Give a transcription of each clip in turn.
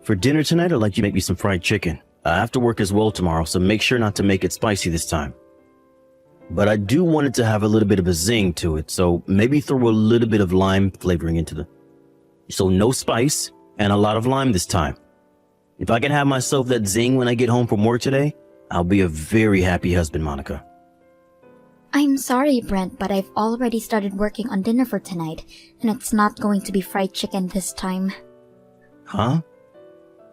For dinner tonight, I'd like you to make me some fried chicken. I have to work as well tomorrow, so make sure not to make it spicy this time. But I do want it to have a little bit of a zing to it, so maybe throw a little bit of lime flavoring into the... So no spice and a lot of lime this time. If I can have myself that zing when I get home from work today, I'll be a very happy husband, Monica. I'm sorry, Brent, but I've already started working on dinner for tonight, and it's not going to be fried chicken this time. Huh?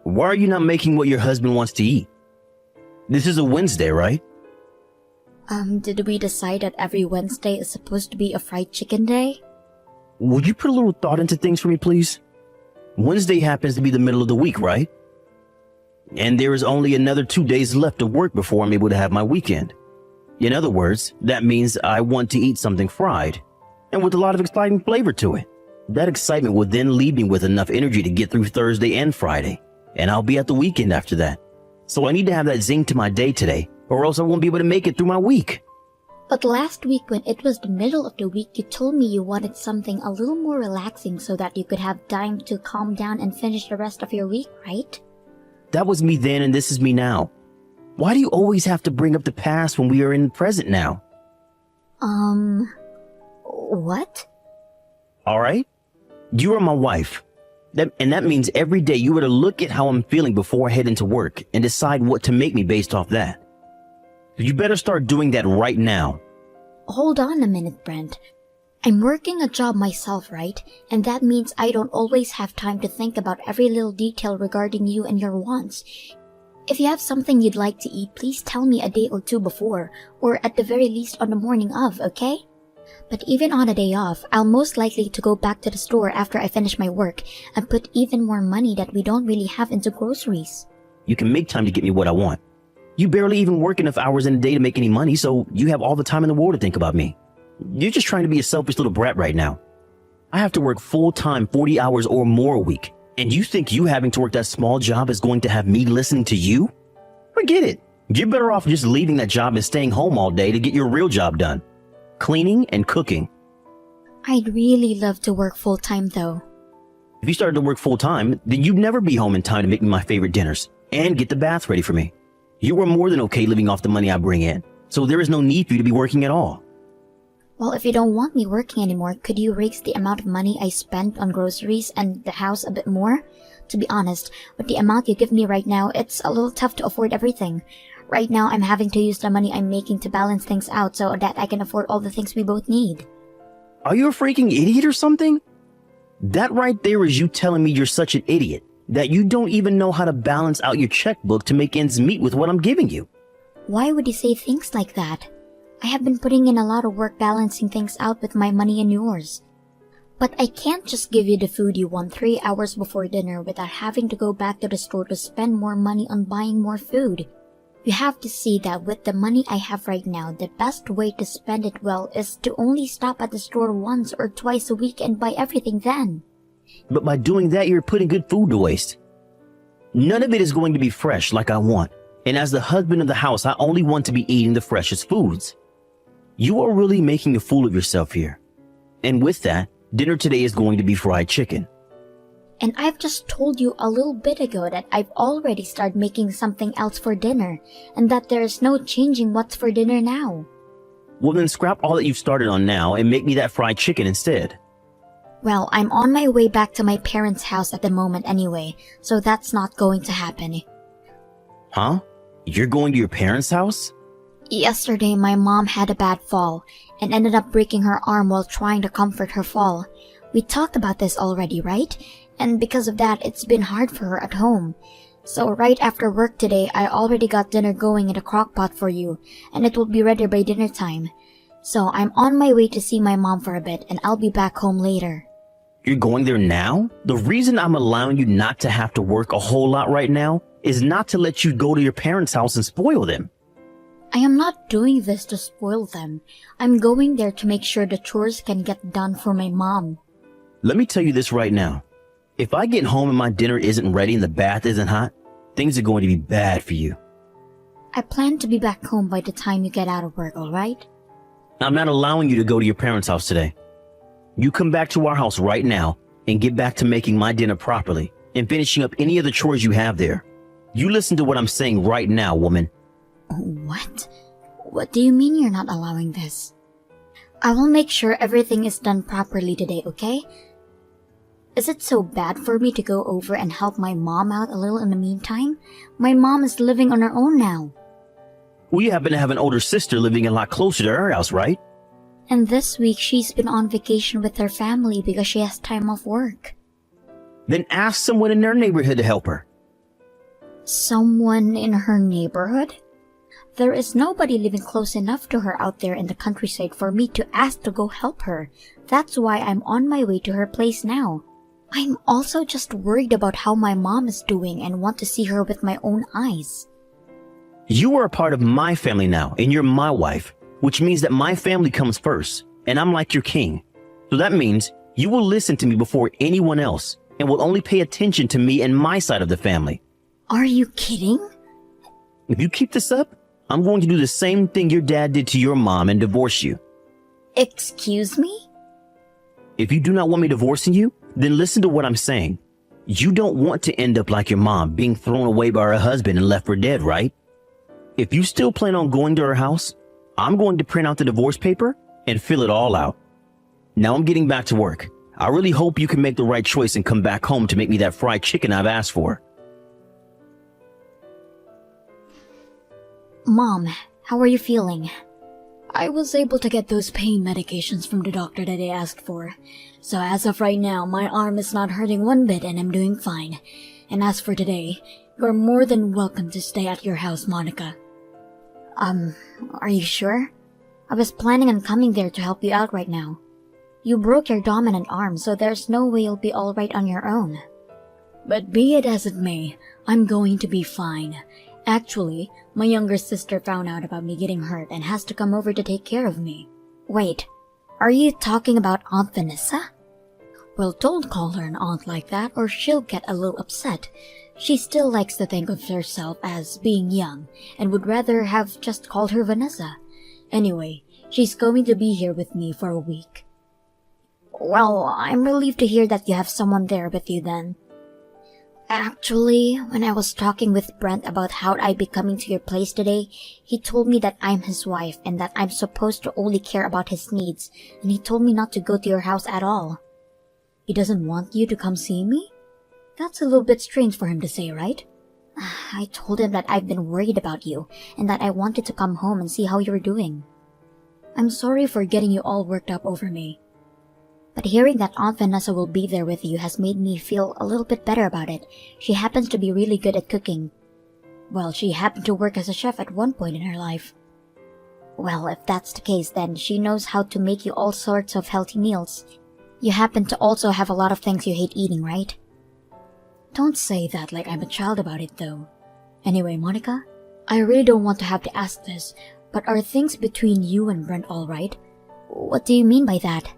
Why are you not making what your husband wants to eat? This is a Wednesday, right? Did we decide that every Wednesday is supposed to be a fried chicken day? Would you put a little thought into things for me, please? Wednesday happens to be the middle of the week, right? And there is only another 2 days left of work before I'm able to have my weekend. In other words, that means I want to eat something fried, and with a lot of exciting flavor to it. That excitement will then leave me with enough energy to get through Thursday and Friday, and I'll be at the weekend after that. So I need to have that zing to my day today, or else I won't be able to make it through my week. But last week when it was the middle of the week, you told me you wanted something a little more relaxing so that you could have time to calm down and finish the rest of your week, right? That was me then, and this is me now. Why do you always have to bring up the past when we are in the present now? What? Alright? You are my wife. And that means every day you were to look at how I'm feeling before I head into work and decide what to make me based off that. You better start doing that right now. Hold on a minute, Brent. I'm working a job myself, right? And that means I don't always have time to think about every little detail regarding you and your wants. If you have something you'd like to eat, please tell me a day or two before, or at the very least on the morning of, okay? But even on a day off, I'll most likely to go back to the store after I finish my work and put even more money that we don't really have into groceries. You can make time to get me what I want. You barely even work enough hours in a day to make any money, so you have all the time in the world to think about me. You're just trying to be a selfish little brat right now. I have to work full-time 40 hours or more a week, and you think you having to work that small job is going to have me listening to you? Forget it. You're better off just leaving that job and staying home all day to get your real job done. Cleaning and cooking. I'd really love to work full-time though. If you started to work full-time, then you'd never be home in time to make me my favorite dinners and get the bath ready for me. You are more than okay living off the money I bring in, so there is no need for you to be working at all. Well, if you don't want me working anymore, could you raise the amount of money I spend on groceries and the house a bit more? To be honest, with the amount you give me right now, it's a little tough to afford everything. Right now, I'm having to use the money I'm making to balance things out so that I can afford all the things we both need. Are you a freaking idiot or something? That right there is you telling me you're such an idiot that you don't even know how to balance out your checkbook to make ends meet with what I'm giving you. Why would you say things like that? I have been putting in a lot of work balancing things out with my money and yours. But I can't just give you the food you want 3 hours before dinner without having to go back to the store to spend more money on buying more food. You have to see that with the money I have right now, the best way to spend it well is to only stop at the store once or twice a week and buy everything then. But by doing that, you're putting good food to waste. None of it is going to be fresh like I want. And as the husband of the house, I only want to be eating the freshest foods. You are really making a fool of yourself here. And with that, dinner today is going to be fried chicken. And I've just told you a little bit ago that I've already started making something else for dinner, and that there's no changing what's for dinner now. Well then scrap all that you've started on now and make me that fried chicken instead. Well, I'm on my way back to my parents' house at the moment anyway, so that's not going to happen. Huh? You're going to your parents' house? Yesterday, my mom had a bad fall and ended up breaking her arm while trying to comfort her fall. We talked about this already, right? And because of that, it's been hard for her at home. So right after work today, I already got dinner going in a crock pot for you, and it will be ready by dinner time. So I'm on my way to see my mom for a bit, and I'll be back home later. You're going there now? The reason I'm allowing you not to have to work a whole lot right now is not to let you go to your parents' house and spoil them. I am not doing this to spoil them. I'm going there to make sure the chores can get done for my mom. Let me tell you this right now. If I get home and my dinner isn't ready and the bath isn't hot, things are going to be bad for you. I plan to be back home by the time you get out of work, alright? I'm not allowing you to go to your parents' house today. You come back to our house right now and get back to making my dinner properly, and finishing up any other chores you have there. You listen to what I'm saying right now, woman. What? What do you mean you're not allowing this? I will make sure everything is done properly today, okay? Is it so bad for me to go over and help my mom out a little in the meantime? My mom is living on her own now. We happen to have an older sister living a lot closer to our house, right? And this week she's been on vacation with her family because she has time off work. Then ask someone in their neighborhood to help her. Someone in her neighborhood? There is nobody living close enough to her out there in the countryside for me to ask to go help her. That's why I'm on my way to her place now. I'm also just worried about how my mom is doing and want to see her with my own eyes. You are a part of my family now, and you're my wife, which means that my family comes first, and I'm like your king. So that means you will listen to me before anyone else, and will only pay attention to me and my side of the family. Are you kidding? If you keep this up, I'm going to do the same thing your dad did to your mom and divorce you. Excuse me? If you do not want me divorcing you, then listen to what I'm saying. You don't want to end up like your mom, being thrown away by her husband and left for dead, right? If you still plan on going to her house, I'm going to print out the divorce paper and fill it all out. Now I'm getting back to work. I really hope you can make the right choice and come back home to make me that fried chicken I've asked for. Mom, how are you feeling? I was able to get those pain medications from the doctor that I asked for. So as of right now, my arm is not hurting one bit and I'm doing fine. And as for today, you're more than welcome to stay at your house, Monica. Are you sure? I was planning on coming there to help you out right now. You broke your dominant arm, so there's no way you'll be alright on your own. But be it as it may, I'm going to be fine. Actually, my younger sister found out about me getting hurt and has to come over to take care of me. Wait, are you talking about Aunt Vanessa? Well, don't call her an aunt like that or she'll get a little upset. She still likes to think of herself as being young and would rather have just called her Vanessa. Anyway, she's going to be here with me for a week. Well, I'm relieved to hear that you have someone there with you then. Actually, when I was talking with Brent about how I'd be coming to your place today, he told me that I'm his wife and that I'm supposed to only care about his needs, and he told me not to go to your house at all. He doesn't want you to come see me? That's a little bit strange for him to say, right? I told him that I've been worried about you and that I wanted to come home and see how you were doing. I'm sorry for getting you all worked up over me. But hearing that Aunt Vanessa will be there with you has made me feel a little bit better about it. She happens to be really good at cooking. Well, she happened to work as a chef at one point in her life. Well, if that's the case, then she knows how to make you all sorts of healthy meals. You happen to also have a lot of things you hate eating, right? Don't say that like I'm a child about it, though. Anyway, Monica, I really don't want to have to ask this, but are things between you and Brent all right? What do you mean by that?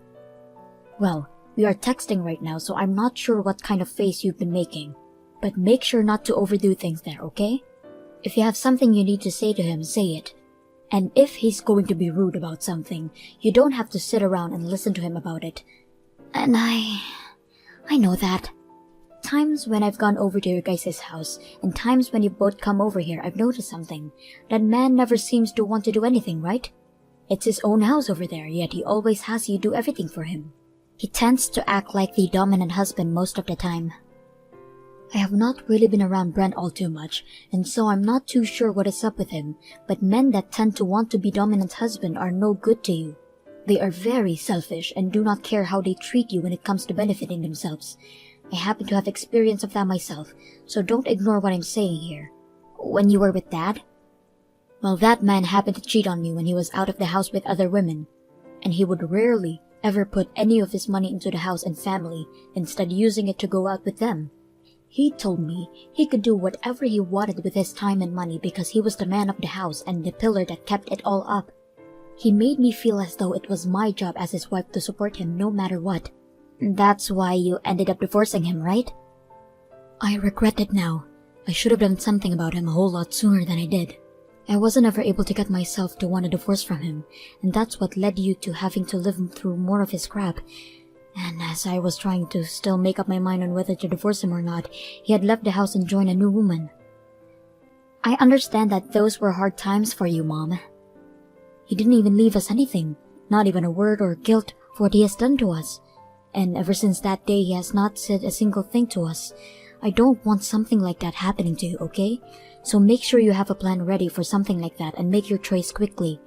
Well, we are texting right now, so I'm not sure what kind of face you've been making. But make sure not to overdo things there, okay? If you have something you need to say to him, say it. And if he's going to be rude about something, you don't have to sit around and listen to him about it. And I know that. Times when I've gone over to your guys' house, and times when you both come over here, I've noticed something. That man never seems to want to do anything, right? It's his own house over there, yet he always has you do everything for him. He tends to act like the dominant husband most of the time. I have not really been around Brent all too much, and so I'm not too sure what is up with him, but men that tend to want to be dominant husband are no good to you. They are very selfish and do not care how they treat you when it comes to benefiting themselves. I happen to have experience of that myself, so don't ignore what I'm saying here. When you were with Dad? Well, that man happened to cheat on me when he was out of the house with other women, and he would rarely ever put any of his money into the house and family, instead using it to go out with them. He told me he could do whatever he wanted with his time and money because he was the man of the house and the pillar that kept it all up. He made me feel as though it was my job as his wife to support him no matter what. That's why you ended up divorcing him, right? I regret it now. I should have done something about him a whole lot sooner than I did. I wasn't ever able to get myself to want a divorce from him, and that's what led you to having to live through more of his crap. And as I was trying to still make up my mind on whether to divorce him or not, he had left the house and joined a new woman. I understand that those were hard times for you, Mom. He didn't even leave us anything, not even a word or guilt for what he has done to us. And ever since that day, he has not said a single thing to us. I don't want something like that happening to you, okay? So make sure you have a plan ready for something like that and make your choice quickly.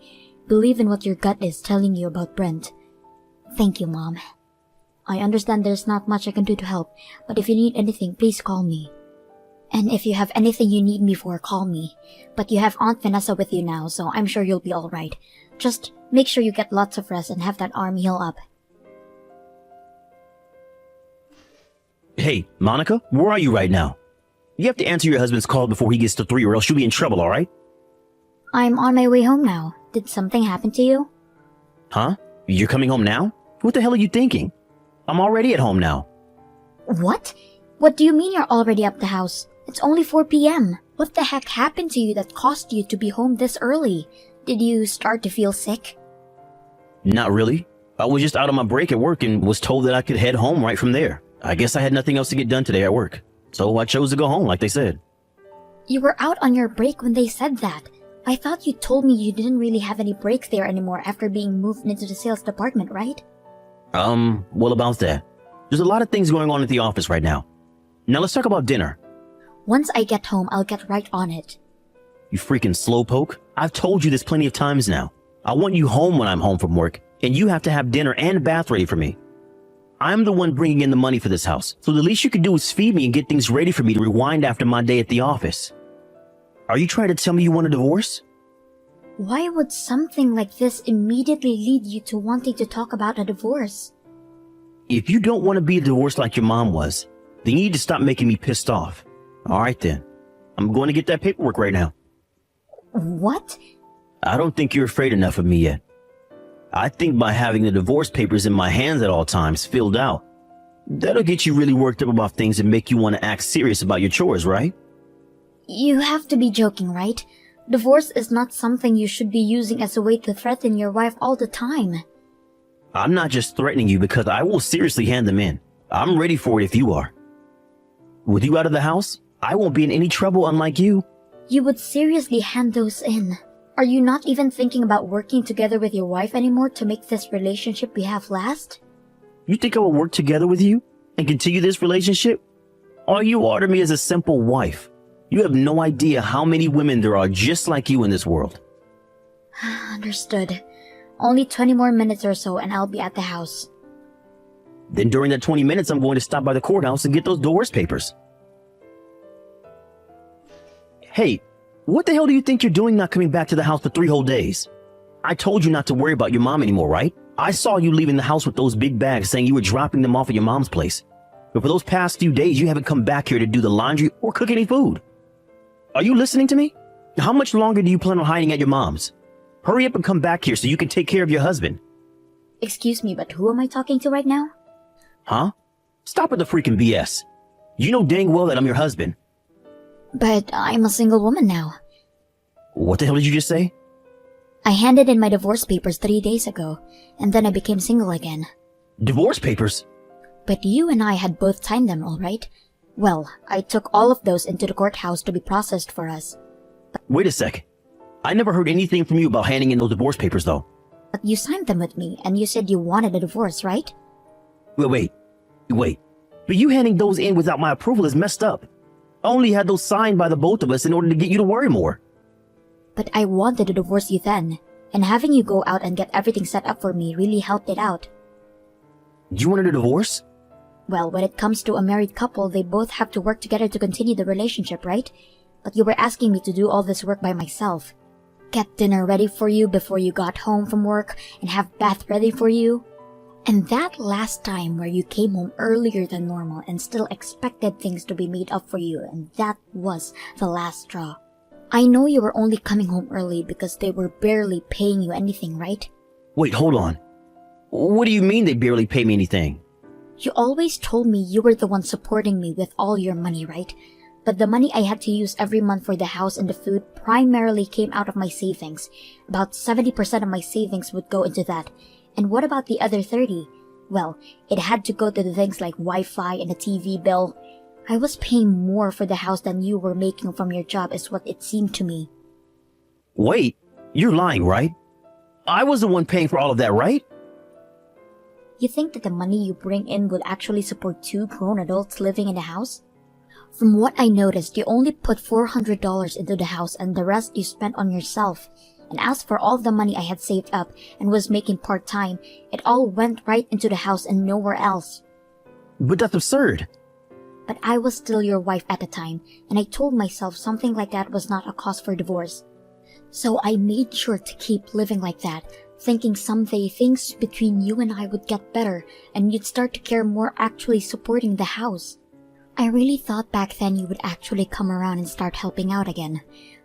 Believe in what your gut is telling you about Brent. Thank you, Mom. I understand there's not much I can do to help, but if you need anything, please call me. And if you have anything you need me for, call me. But you have Aunt Vanessa with you now, so I'm sure you'll be alright. Just make sure you get lots of rest and have that arm heal up. Hey, Monica, where are you right now? You have to answer your husband's call before he gets to 3 or else you'll be in trouble, alright? I'm on my way home now. Did something happen to you? Huh? You're coming home now? What the hell are you thinking? I'm already at home now. What? What do you mean you're already up the house? It's only 4 p.m. What the heck happened to you that caused you to be home this early? Did you start to feel sick? Not really. I was just out on my break at work and was told that I could head home right from there. I guess I had nothing else to get done today at work. So I chose to go home like they said. You were out on your break when they said that. I thought you told me you didn't really have any break there anymore after being moved into the sales department, right? What about that? There's a lot of things going on at the office right now. Now let's talk about dinner. Once I get home, I'll get right on it. You freaking slowpoke. I've told you this plenty of times now. I want you home when I'm home from work, and you have to have dinner and a bath ready for me. I'm the one bringing in the money for this house, so the least you could do is feed me and get things ready for me to rewind after my day at the office. Are you trying to tell me you want a divorce? Why would something like this immediately lead you to wanting to talk about a divorce? If you don't want to be divorced like your mom was, then you need to stop making me pissed off. Alright then. I'm going to get that paperwork right now. What? I don't think you're afraid enough of me yet. I think by having the divorce papers in my hands at all times filled out, that'll get you really worked up about things and make you want to act serious about your chores, right? You have to be joking, right? Divorce is not something you should be using as a way to threaten your wife all the time. I'm not just threatening you because I will seriously hand them in. I'm ready for it if you are. With you out of the house, I won't be in any trouble unlike you. You would seriously hand those in. Are you not even thinking about working together with your wife anymore to make this relationship we have last? You think I will work together with you and continue this relationship? All you are to me is a simple wife. You have no idea how many women there are just like you in this world. Understood. Only 20 more minutes or so and I'll be at the house. Then during that 20 minutes, I'm going to stop by the courthouse and get those divorce papers. Hey, what the hell do you think you're doing not coming back to the house for 3 whole days? I told you not to worry about your mom anymore, right? I saw you leaving the house with those big bags saying you were dropping them off at your mom's place. But for those past few days, you haven't come back here to do the laundry or cook any food. Are you listening to me? How much longer do you plan on hiding at your mom's? Hurry up and come back here so you can take care of your husband. Excuse me, but who am I talking to right now? Huh? Stop with the freaking BS. You know dang well that I'm your husband. But I'm a single woman now. What the hell did you just say? I handed in my divorce papers 3 days ago, and then I became single again. Divorce papers? But you and I had both signed them, all right? Well, I took all of those into the courthouse to be processed for us. Wait a sec. I never heard anything from you about handing in those divorce papers, though. But you signed them with me, and you said you wanted a divorce, right? Wait. But you handing those in without my approval is messed up. I only had those signed by the both of us in order to get you to worry more. But I wanted to divorce you then, and having you go out and get everything set up for me really helped it out. You wanted a divorce? Well, when it comes to a married couple, they both have to work together to continue the relationship, right? But you were asking me to do all this work by myself. Get dinner ready for you before you got home from work, and have bath ready for you. And that last time where you came home earlier than normal and still expected things to be made up for you, and that was the last straw. I know you were only coming home early because they were barely paying you anything, right? Wait, hold on. What do you mean they barely pay me anything? You always told me you were the one supporting me with all your money, right? But the money I had to use every month for the house and the food primarily came out of my savings. About 70% of my savings would go into that. And what about the other 30? Well, it had to go to the things like Wi-Fi and a TV bill. I was paying more for the house than you were making from your job is what it seemed to me. Wait, you're lying, right? I was the one paying for all of that, right? You think that the money you bring in would actually support 2 grown adults living in the house? From what I noticed, you only put $400 into the house and the rest you spent on yourself. And as for all the money I had saved up and was making part-time, it all went right into the house and nowhere else. But that's absurd. But I was still your wife at the time, and I told myself something like that was not a cause for divorce. So I made sure to keep living like that, thinking someday things between you and I would get better and you'd start to care more actually supporting the house. I really thought back then you would actually come around and start helping out again.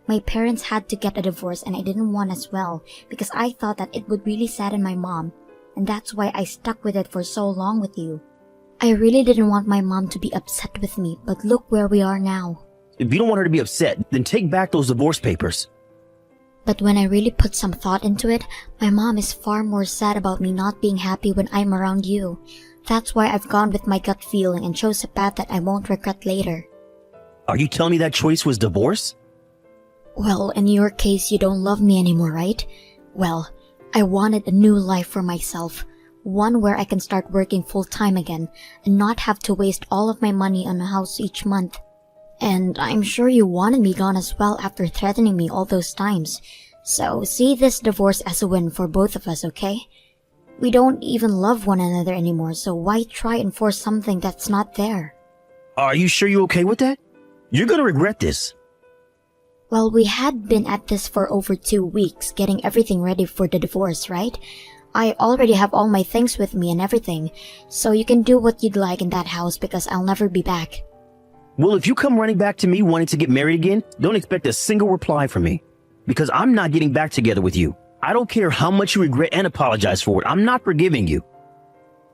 My parents had to get a divorce and I didn't want as well because I thought that it would really sadden my mom, and that's why I stuck with it for so long with you. I really didn't want my mom to be upset with me, but look where we are now. If you don't want her to be upset, then take back those divorce papers. But when I really put some thought into it, my mom is far more sad about me not being happy when I'm around you. That's why I've gone with my gut feeling and chose a path that I won't regret later. Are you telling me that choice was divorce? Well, in your case, you don't love me anymore, right? Well, I wanted a new life for myself. One where I can start working full-time again and not have to waste all of my money on a house each month. And I'm sure you wanted me gone as well after threatening me all those times. So see this divorce as a win for both of us, okay? We don't even love one another anymore, so why try and force something that's not there? Are you sure you're okay with that? You're gonna regret this. Well, we had been at this for over 2 weeks, getting everything ready for the divorce, right? I already have all my things with me and everything, so you can do what you'd like in that house because I'll never be back. Well, if you come running back to me wanting to get married again, don't expect a single reply from me. Because I'm not getting back together with you. I don't care how much you regret and apologize for it. I'm not forgiving you.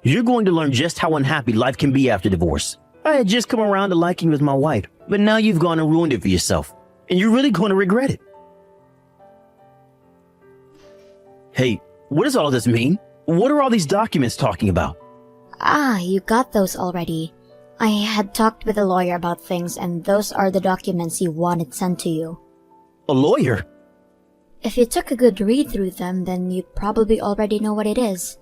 You're going to learn just how unhappy life can be after divorce. I had just come around to liking you as my wife, but now you've gone and ruined it for yourself. And you're really going to regret it. Hey, what does all this mean? What are all these documents talking about? Ah, you got those already. I had talked with a lawyer about things and those are the documents you wanted sent to you. A lawyer? If you took a good read through them, then you probably already know what it is.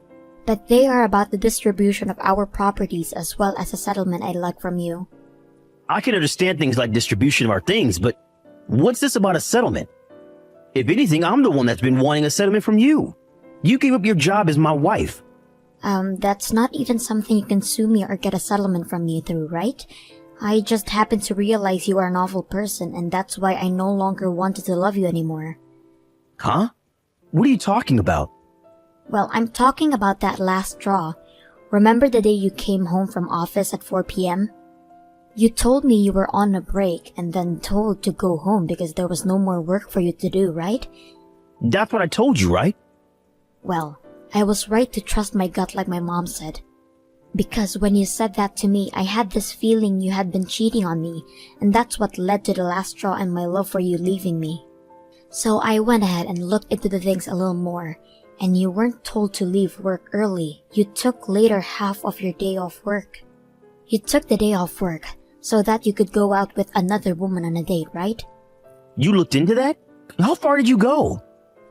But they are about the distribution of our properties as well as a settlement I'd like from you. I can understand things like distribution of our things, but what's this about a settlement? If anything, I'm the one that's been wanting a settlement from you. You gave up your job as my wife. That's not even something you can sue me or get a settlement from me through, right? I just happened to realize you are an awful person and that's why I no longer wanted to love you anymore. Huh? What are you talking about? Well, I'm talking about that last straw. Remember the day you came home from office at 4 p.m.? You told me you were on a break and then told to go home because there was no more work for you to do, right? That's what I told you, right? Well, I was right to trust my gut like my mom said. Because when you said that to me, I had this feeling you had been cheating on me, and that's what led to the last straw and my love for you leaving me. So I went ahead and looked into the things a little more, and you weren't told to leave work early. You took later half of your day off work. You took the day off work so that you could go out with another woman on a date, right? You looked into that? How far did you go?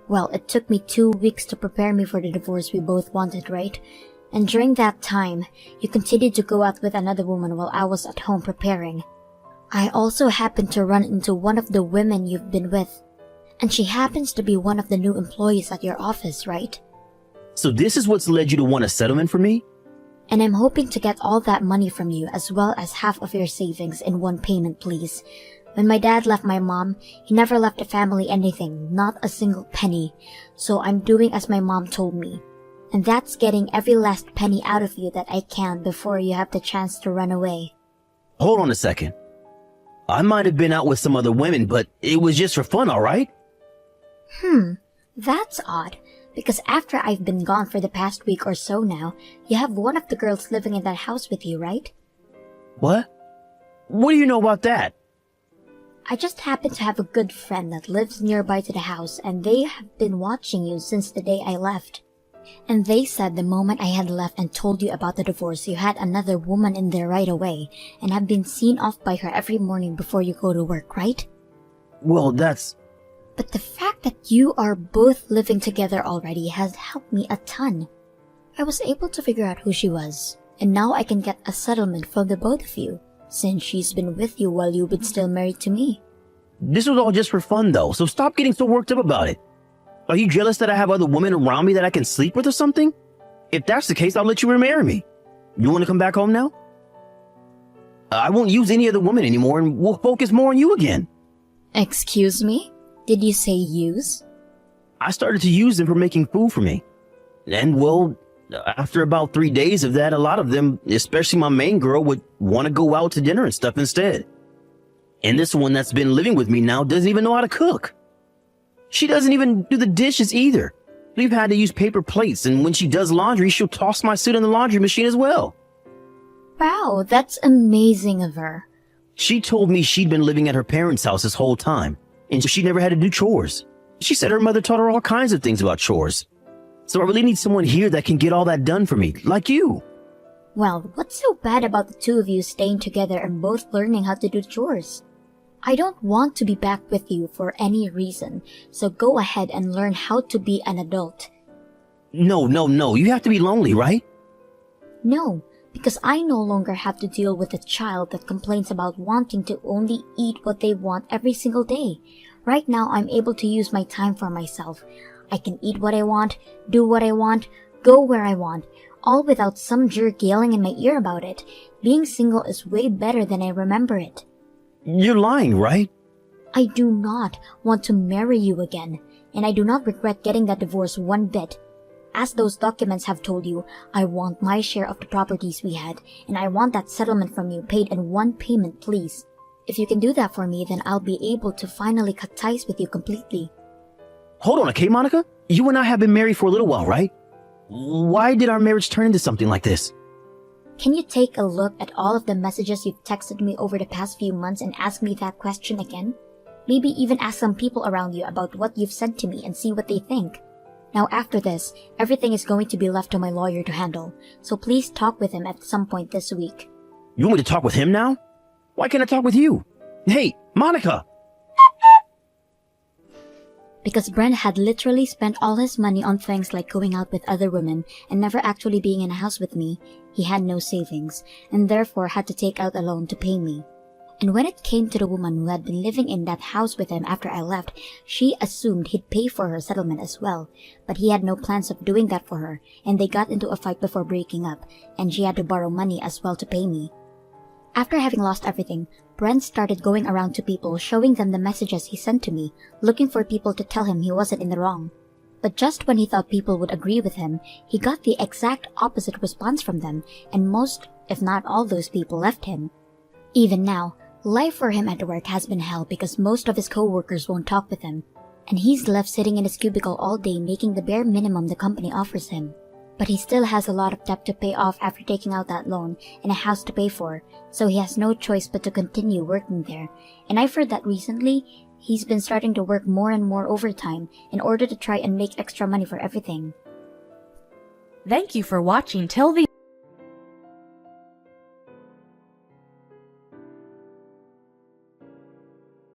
Well, it took me 2 weeks to prepare me for the divorce we both wanted, right? And during that time, you continued to go out with another woman while I was at home preparing. I also happened to run into one of the women you've been with. And she happens to be one of the new employees at your office, right? So this is what's led you to want a settlement from me? And I'm hoping to get all that money from you as well as half of your savings in one payment, please. When my dad left my mom, he never left the family anything, not a single penny. So I'm doing as my mom told me. And that's getting every last penny out of you that I can before you have the chance to run away. Hold on a second. I might have been out with some other women, but it was just for fun, alright? That's odd. Because after I've been gone for the past week or so now, you have one of the girls living in that house with you, right? What? What do you know about that? I just happen to have a good friend that lives nearby to the house and they have been watching you since the day I left. And they said the moment I had left and told you about the divorce, you had another woman in there right away and have been seen off by her every morning before you go to work, right? Well, that's... But the fact that you are both living together already has helped me a ton. I was able to figure out who she was, and now I can get a settlement from the both of you, since she's been with you while you've been still married to me. This was all just for fun, though, so stop getting so worked up about it. Are you jealous that I have other women around me that I can sleep with or something? If that's the case, I'll let you remarry me. You want to come back home now? I won't use any other woman anymore, and we'll focus more on you again. Excuse me? Did you say use? I started to use them for making food for me. And, well, after about 3 days of that, a lot of them, especially my main girl, would want to go out to dinner and stuff instead. And this one that's been living with me now doesn't even know how to cook. She doesn't even do the dishes either. We've had to use paper plates, and when she does laundry, she'll toss my suit in the laundry machine as well. Wow, that's amazing of her. She told me she'd been living at her parents' house this whole time, and she never had to do chores. She said her mother taught her all kinds of things about chores. So I really need someone here that can get all that done for me, like you. Well, what's so bad about the two of you staying together and both learning how to do chores? I don't want to be back with you for any reason, so go ahead and learn how to be an adult. No, you have to be lonely, right? No, because I no longer have to deal with a child that complains about wanting to only eat what they want every single day. Right now, I'm able to use my time for myself. I can eat what I want, do what I want, go where I want, all without some jerk yelling in my ear about it. Being single is way better than I remember it. You're lying, right? I do not want to marry you again, and I do not regret getting that divorce one bit. As those documents have told you, I want my share of the properties we had, and I want that settlement from you paid in one payment, please. If you can do that for me, then I'll be able to finally cut ties with you completely. Hold on, okay, Monica? You and I have been married for a little while, right? Why did our marriage turn into something like this? Can you take a look at all of the messages you've texted me over the past few months and ask me that question again? Maybe even ask some people around you about what you've sent to me and see what they think. Now after this, everything is going to be left to my lawyer to handle, so please talk with him at some point this week. You want me to talk with him now? Why can't I talk with you? Hey, Monica! Because Brent had literally spent all his money on things like going out with other women and never actually being in a house with me, he had no savings, and therefore had to take out a loan to pay me. And when it came to the woman who had been living in that house with him after I left, she assumed he'd pay for her settlement as well, but he had no plans of doing that for her, and they got into a fight before breaking up, and she had to borrow money as well to pay me. After having lost everything, Brent started going around to people, showing them the messages he sent to me, looking for people to tell him he wasn't in the wrong. But just when he thought people would agree with him, he got the exact opposite response from them, and most, if not all those people left him. Even now, life for him at work has been hell because most of his co-workers won't talk with him, and he's left sitting in his cubicle all day making the bare minimum the company offers him. But he still has a lot of debt to pay off after taking out that loan and a house to pay for, so he has no choice but to continue working there. And I've heard that recently, he's been starting to work more and more overtime in order to try and make extra money for everything. Thank you for watching till the